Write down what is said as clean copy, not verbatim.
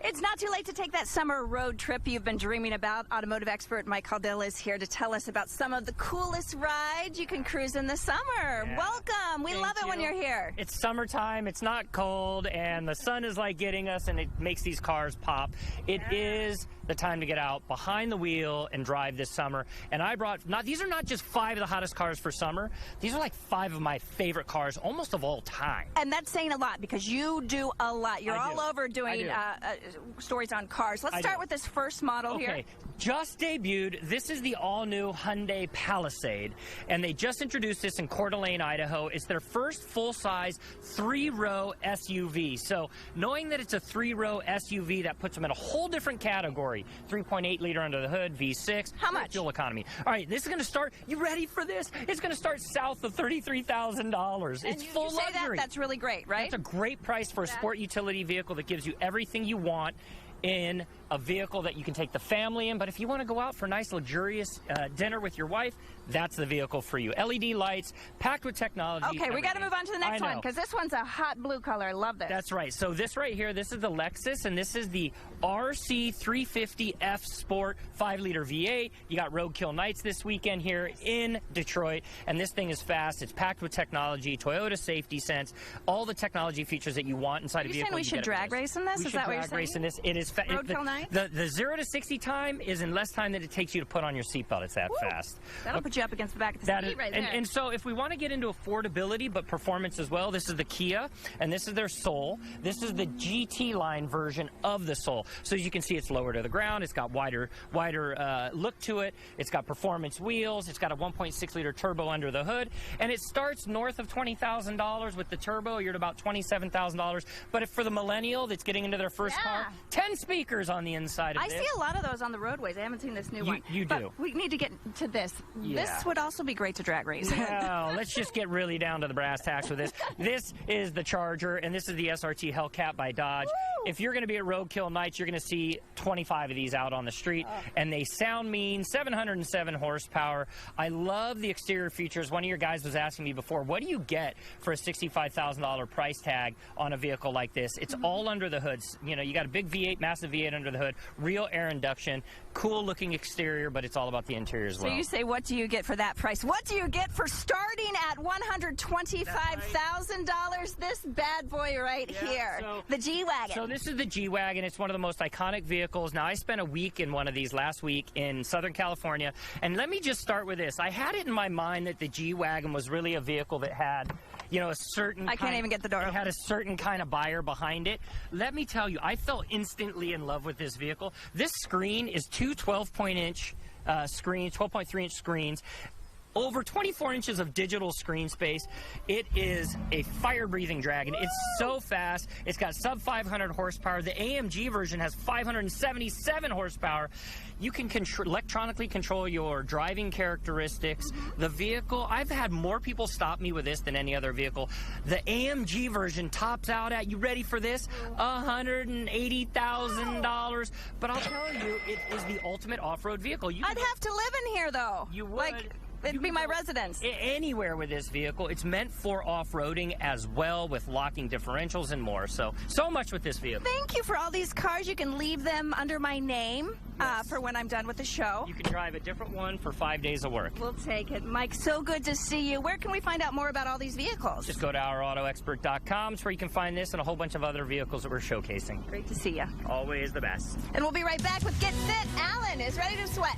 It's not too late to take that summer road trip you've been dreaming about. Automotive expert Mike Caudill is here to tell us about some of the coolest rides you can cruise in the summer. Yeah. Welcome. We love it when you're here. It's summertime. It's not cold, and the sun is like getting us, and it makes these cars pop. It is the time to get out behind the wheel and drive this summer. And I brought, these are not just 5 of the hottest cars for summer. These are like 5 of my favorite cars, almost of all time. And that's saying a lot because you do a lot. You're all over doing stories on cars. Let's start with this first model here. Okay, just debuted. This is the all-new Hyundai Palisade, and they just introduced this in Coeur d'Alene, Idaho. It's their first full-size 3-row SUV. So knowing that it's a 3-row SUV, that puts them in a whole different category. 3.8-liter under the hood, V6. How much? Fuel economy. All right, this is going to start. You ready for this? It's going to start south of $33,000. It's full luxury. That's really great, right? That's a great price for a sport utility vehicle that gives you everything you want in a vehicle that you can take the family in. But if you want to go out for a nice luxurious dinner with your wife, that's the vehicle for you. LED lights, packed with technology. Okay, we got to move on to the next one because this one's a hot blue color. I love this. That's right. So this right here, this is the Lexus, and this is the RC350S Sport 5-liter V8. You got roadkill nights this weekend here in Detroit, and this thing is fast. It's packed with technology, Toyota safety sense, all the technology features that you want inside a vehicle. Are you saying we should drag race in this? Is that what you're saying? Race in this. It is roadkill nights? The 0 to 60 time is in less time than it takes you to put on your seatbelt. It's that fast. That'll put you up against the back of the seat right there. And so if we want to get into affordability but performance as well, this is the Kia, and this is their Soul. This is the GT line version of the Soul. So as you can see, it's lower to the ground. It's got wider look to it. It's got performance wheels. It's got a 1.6-liter turbo under the hood, and it starts north of $20,000 with the turbo. You're at about $27,000. But if for the millennial that's getting into their first car, 10 speakers on the inside of this. I see a lot of those on the roadways. I haven't seen this new one. You do. We need to get to this. This would also be great to drag race. Well, let's just get really down to the brass tacks with this. This is the Charger, and this is the SRT Hellcat by Dodge. Woo! If you're going to be at roadkill nights, you're going to see 25 of these out on the street, and they sound mean, 707 horsepower. I love the exterior features. One of your guys was asking me before, what do you get for a $65,000 price tag on a vehicle like this? It's all under the hood. You know, you got a big V8, massive V8 under the hood, real air induction, cool looking exterior, but it's all about the interior as well. So you say, what do you get for that price? What do you get for starting at $125,000? This bad boy right here, the G Wagon. So this is the G Wagon. It's one of the most iconic vehicles. Now, I spent a week in one of these last week in Southern California, and let me just start with this. I had it in my mind that the G Wagon was really a vehicle that had, you know, a certain I can't even get the door open. It had a certain kind of buyer behind it. Let me tell you, I fell instantly in love with this vehicle. This screen is two 12.3-inch screens. Over 24 inches of digital screen space. It is a fire-breathing dragon. It's so fast. It's got sub-500 horsepower. The AMG version has 577 horsepower. You can electronically control your driving characteristics. The vehicle, I've had more people stop me with this than any other vehicle. The AMG version tops out at, you ready for this? $180,000. But I'll tell you, it is the ultimate off-road vehicle. I'd have to live in here, though. You would. It'd be my residence. Anywhere with this vehicle. It's meant for off-roading as well, with locking differentials and more. So much with this vehicle. Thank you for all these cars. You can leave them under my name for when I'm done with the show. You can drive a different one for 5 days of work. We'll take it. Mike, so good to see you. Where can we find out more about all these vehicles? Just go to ourautoexpert.com. It's where you can find this and a whole bunch of other vehicles that we're showcasing. Great to see you. Always the best. And we'll be right back with Get Fit. Alan is ready to sweat.